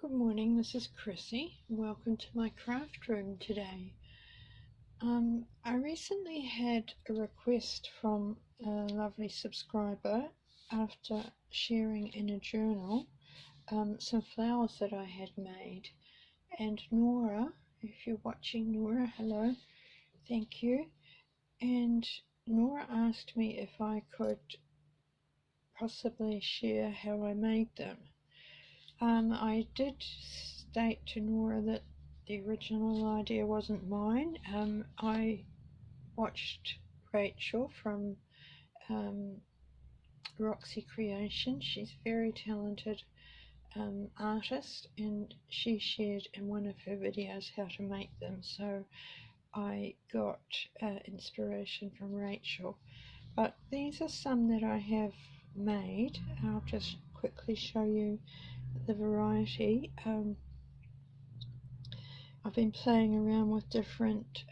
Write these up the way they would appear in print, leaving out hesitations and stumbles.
Good morning, this is Chrissy. Welcome to my craft room today. I recently had a request from a lovely subscriber after sharing in a journal some flowers that I had made. And Nora, if you're watching, Nora, hello, thank you. And Nora asked me if I could possibly share how I made them. I did state to Nora that the original idea wasn't mine. I watched Rachel from Roxy Creation. She's a very talented artist, and she shared in one of her videos how to make them. So I got inspiration from Rachel. But these are some that I have made. I'll just quickly show you the variety. I've been playing around with different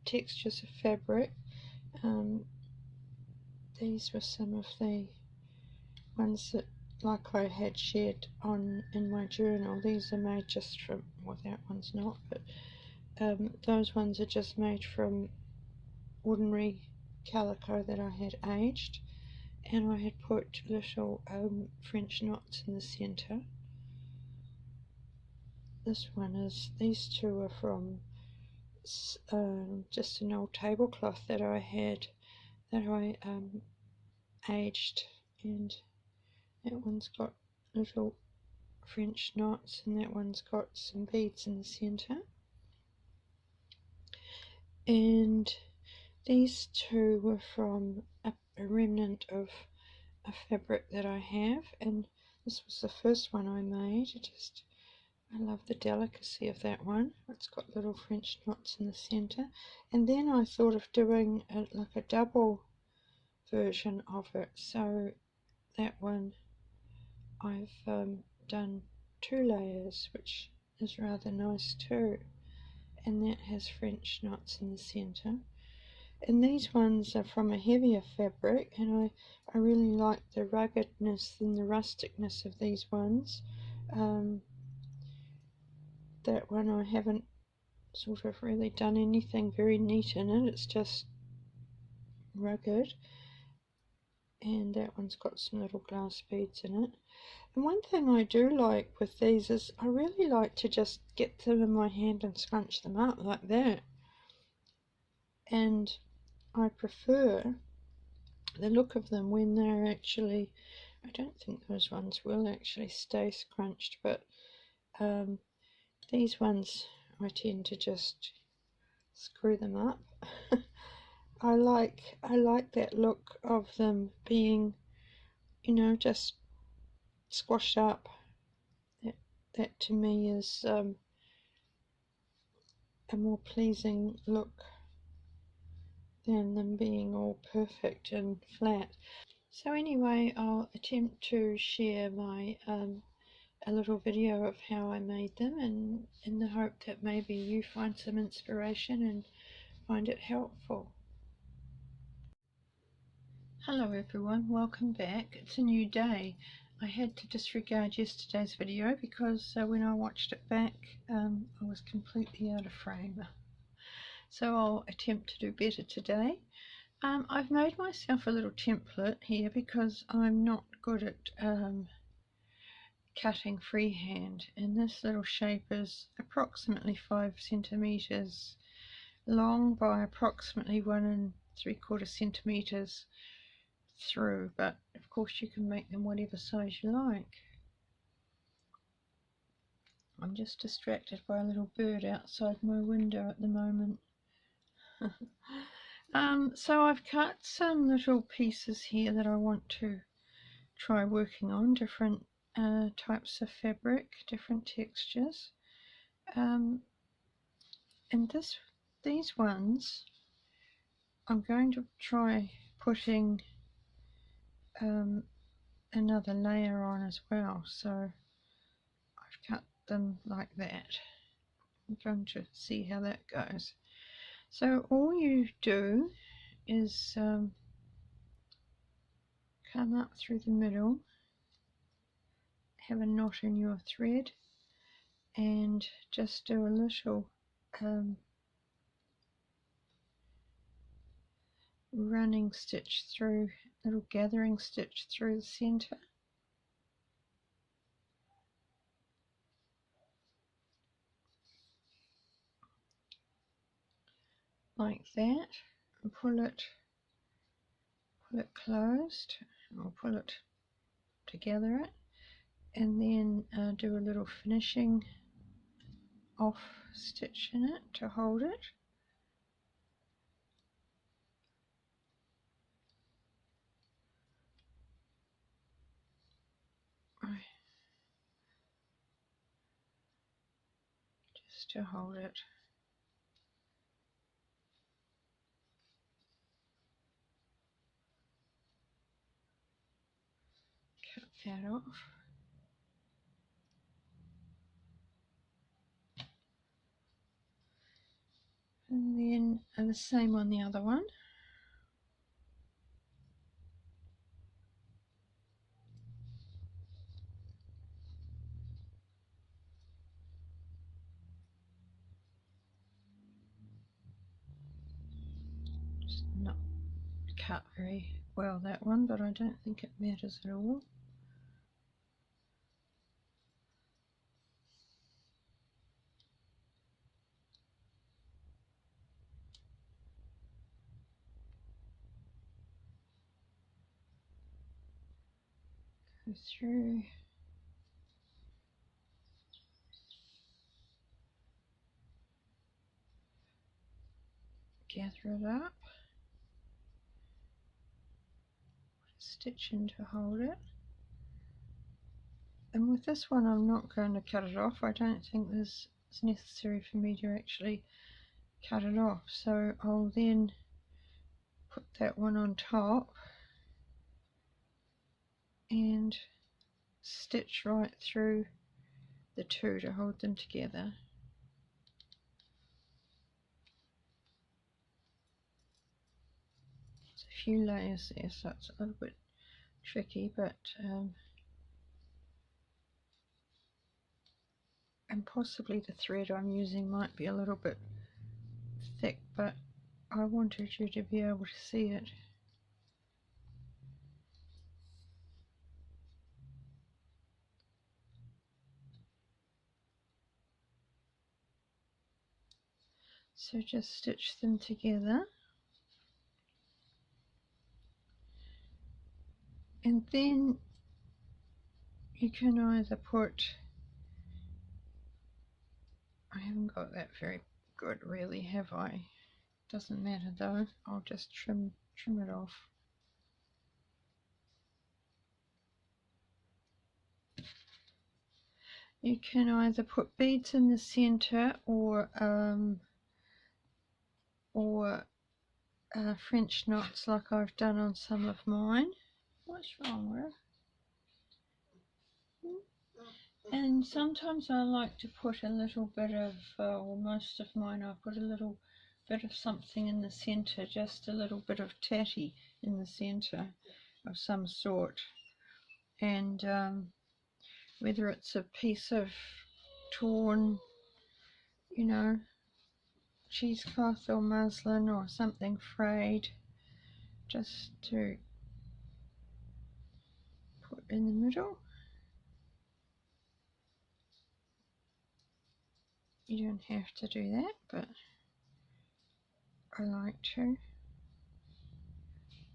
textures of fabric. These were some of the ones that, like I had shared in my journal. These are made just from, well, that one's not, but those ones are just made from ordinary calico that I had aged, and I had put little French knots in the centre. These two are from just an old tablecloth that I had aged, and that one's got little French knots, and that one's got some beads in the centre. And these two were from a remnant of a fabric that I have, and this was the first one I made. I love the delicacy of that one. It's got little French knots in the centre. And then I thought of doing like a double version of it. So that one I've done 2 layers, which is rather nice too. And that has French knots in the centre. And these ones are from a heavier fabric, and I really like the ruggedness and the rusticness of these ones. That one I haven't sort of really done anything very neat in it. It's just rugged. And that one's got some little glass beads in it. And one thing I do like with these is I really like to just get them in my hand and scrunch them up like that. And I prefer the look of them when they're actually, I don't think those ones will actually stay scrunched, but these ones I tend to just screw them up. I like that look of them being, you know, just squashed up. That to me is a more pleasing look than them being all perfect and flat. So anyway, I'll attempt to share my a little video of how I made them, and in the hope that maybe you find some inspiration and find it helpful. Hello everyone, welcome back. It's a new day. I had to disregard yesterday's video because when I watched it back I was completely out of frame. So I'll attempt to do better today. I've made myself a little template here because I'm not good at cutting freehand, and this little shape is approximately 5 centimeters long by approximately 1 3/4 centimeters through, but of course you can make them whatever size you like. I'm just distracted by a little bird outside my window at the moment. So I've cut some little pieces here that I want to try working on, different types of fabric, different textures, and these ones I'm going to try putting another layer on as well. So I've cut them like that. I'm going to see how that goes. So all you do is come up through the middle have a knot in your thread and just do a little running stitch through, little gathering stitch through the center. Like that, and pull it closed, or pull it together it, and then do a little finishing off stitch in it to hold it. Just to hold it. Cut that off. And then the same on the other one. Just not cut very well that one, but I don't think it matters at all. Go through. Gather it up. Stitch in to hold it. And with this one I'm not going to cut it off. I don't think it's necessary for me to actually cut it off. So I'll then put that one on top and stitch right through the two to hold them together. There's a few layers there, so it's a little bit tricky, but and possibly the thread I'm using might be a little bit thick, but I wanted you to be able to see it. So just stitch them together, and then you can either put, I haven't got that very good really, have I? Doesn't matter though, I'll just trim it off. You can either put beads in the center or French knots like I've done on some of mine. What's wrong with it? And sometimes I like to put a little bit of, or most of mine, I put a little bit of something in the center, just a little bit of tatty in the center of some sort. And whether it's a piece of torn, you know, cheesecloth or muslin or something frayed, just to put in the middle. You don't have to do that, but I like to.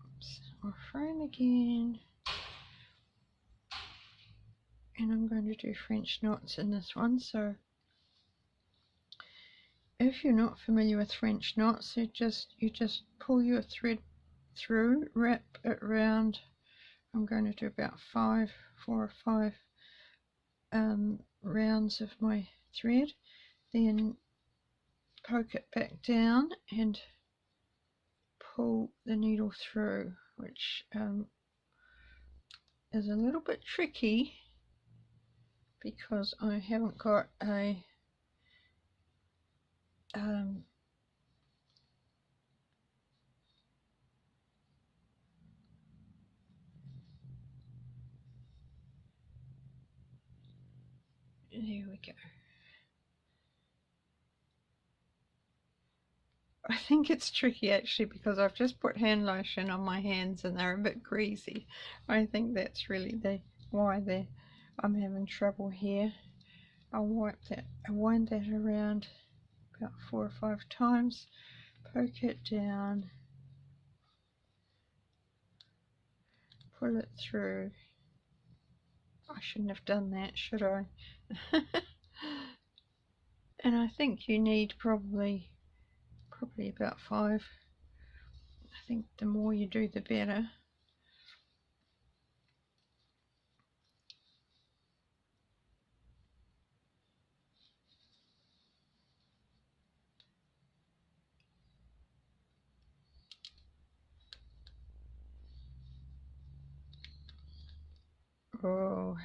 Oops, I'll frame again. And I'm going to do French knots in this one. So if you're not familiar with French knots, you just pull your thread through, wrap it round. I'm going to do about 4 or 5 rounds of my thread, then poke it back down and pull the needle through, which is a little bit tricky because I haven't got a There we go. I think it's tricky actually because I've just put hand lotion on my hands and they're a bit greasy. I think that's really why I'm having trouble here. I'll wind that around about 4 or 5 times, poke it down, pull it through. I shouldn't have done that, should I? And I think you need probably about 5. I think the more you do, the better. Oh,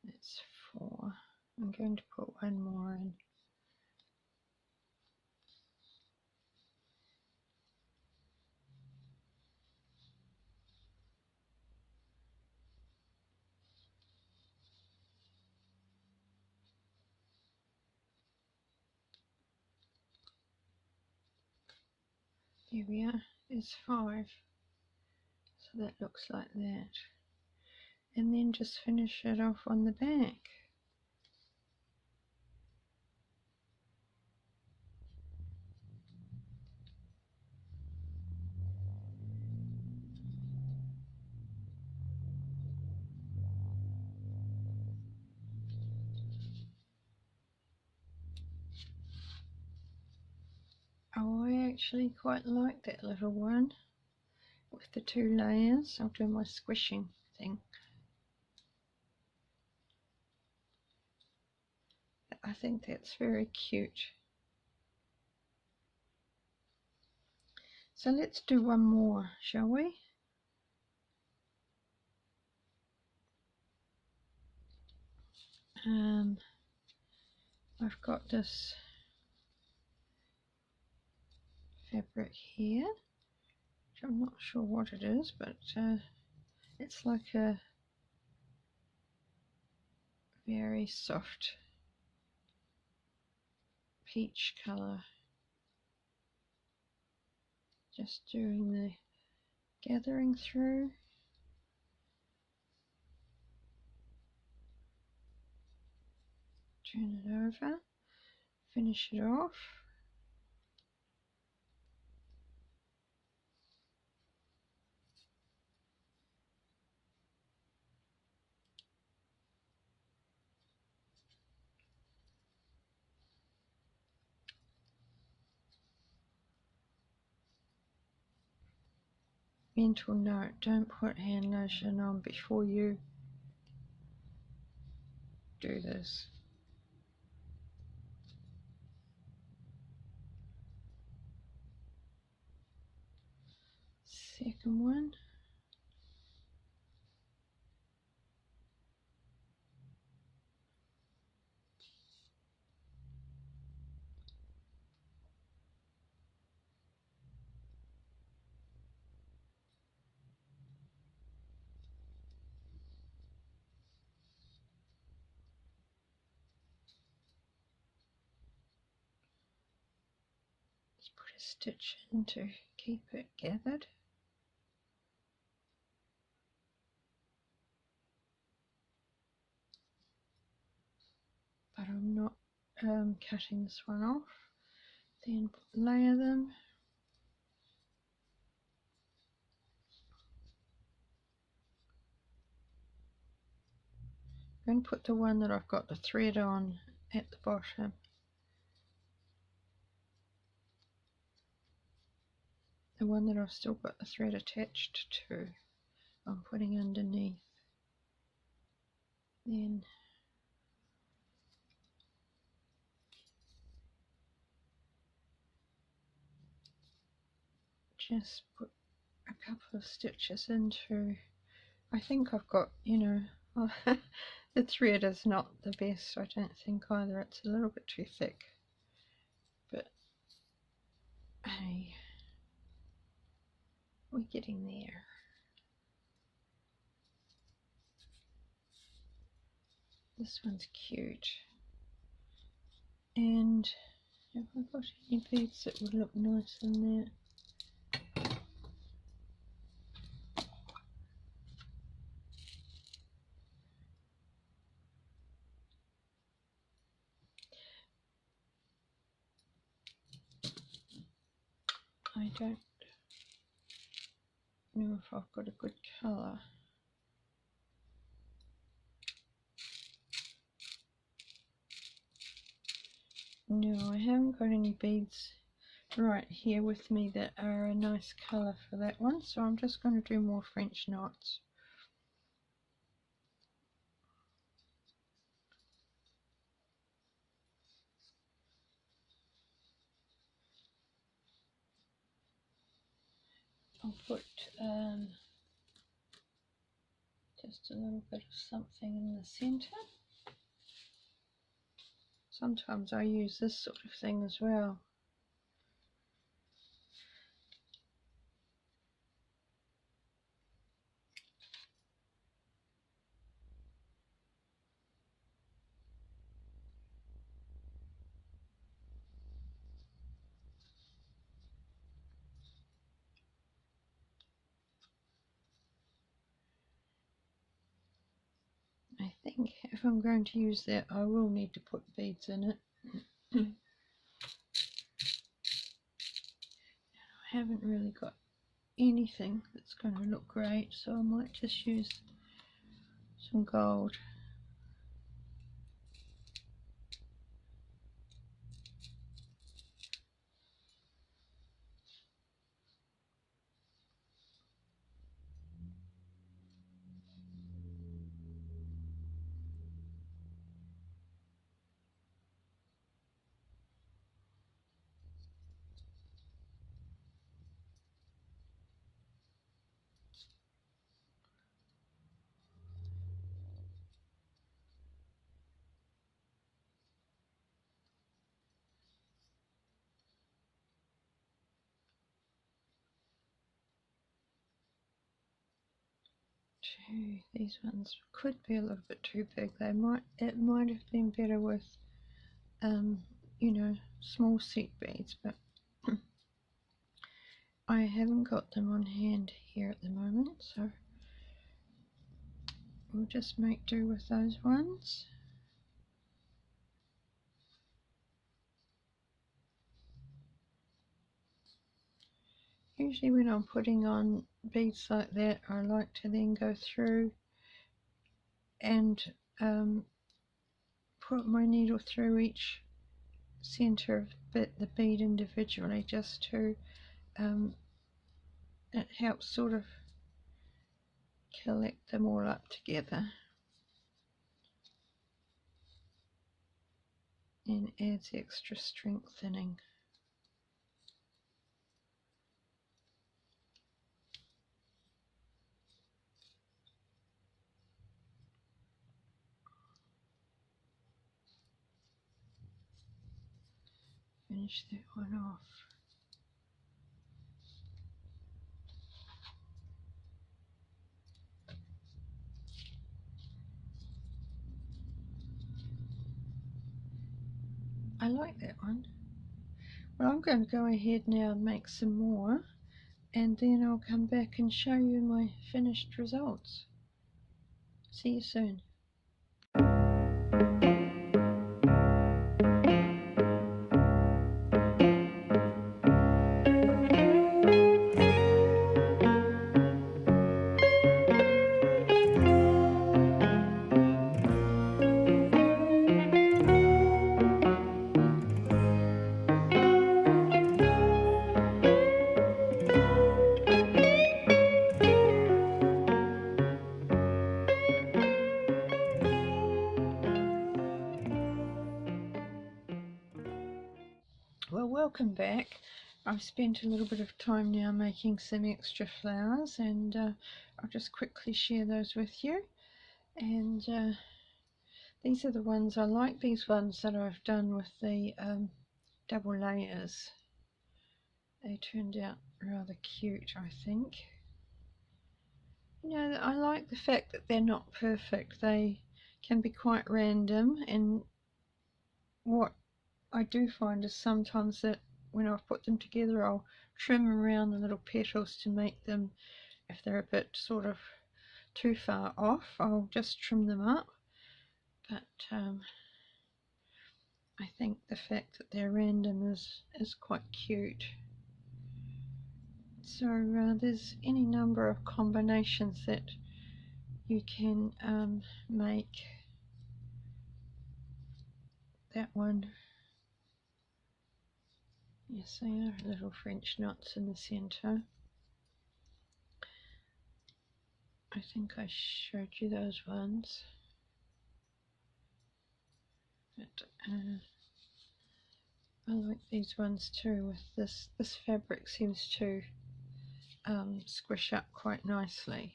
that's 4. I'm going to put one more in. Here we are, there's 5. So that looks like that. And then just finish it off on the back. Oh, I actually quite like that little one with the 2 layers. I'll do my squishing thing. I think that's very cute. So let's do one more, shall we? I've got this fabric here, which I'm not sure what it is, but it's like a very soft peach colour. Just doing the gathering through. Turn it over, finish it off. Mental note, don't put hand lotion on before you do this. Second one. Just put a stitch in to keep it gathered. But I'm not cutting this one off. Then layer them. I'm going to put the one that I've got the thread on at the bottom. The one that I've still got the thread attached to, I'm putting underneath. Then just put a couple of stitches into, I think I've got, you know, the thread is not the best, I don't think either. It's a little bit too thick, but hey, we're getting there. This one's cute. And have I got any beads that would look nice in there? I don't know if I've got a good colour. No, I haven't got any beads right here with me that are a nice colour for that one, so I'm just going to do more French knots. I'll put just a little bit of something in the centre. Sometimes I use this sort of thing as well. I think if I'm going to use that, I will need to put beads in it. I haven't really got anything that's going to look great, so I might just use some gold. These ones could be a little bit too big. It might have been better with you know, small seed beads, but I haven't got them on hand here at the moment, so we'll just make do with those ones. Usually when I'm putting on beads like that, I like to then go through and put my needle through each center of the bead individually, just to it helps sort of collect them all up together and adds extra strengthening. Finish that one off. I like that one. Well, I'm going to go ahead now and make some more, and then I'll come back and show you my finished results. See you soon. Well, welcome back. I've spent a little bit of time now making some extra flowers, and I'll just quickly share those with you. And these are the ones I like, these ones that I've done with the double layers. They turned out rather cute, I think. You know, I like the fact that they're not perfect. They can be quite random, and what I do find is sometimes that when I've put them together, I'll trim around the little petals to make them, if they're a bit sort of too far off, I'll just trim them up. But I think the fact that they're random is quite cute. So there's any number of combinations that you can make. That one, yes, they are little French knots in the centre. I think I showed you those ones. But I like these ones too. With this fabric seems to squish up quite nicely.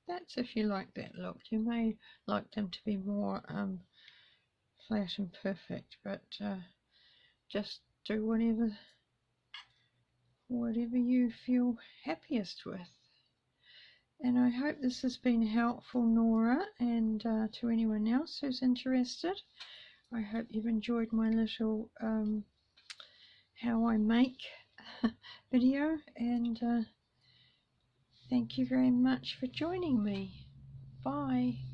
That's if you like that look. You may like them to be more flat and perfect, but just do whatever you feel happiest with. And I hope this has been helpful, Nora, and to anyone else who's interested. I hope you've enjoyed my little how I make video, and thank you very much for joining me. Bye.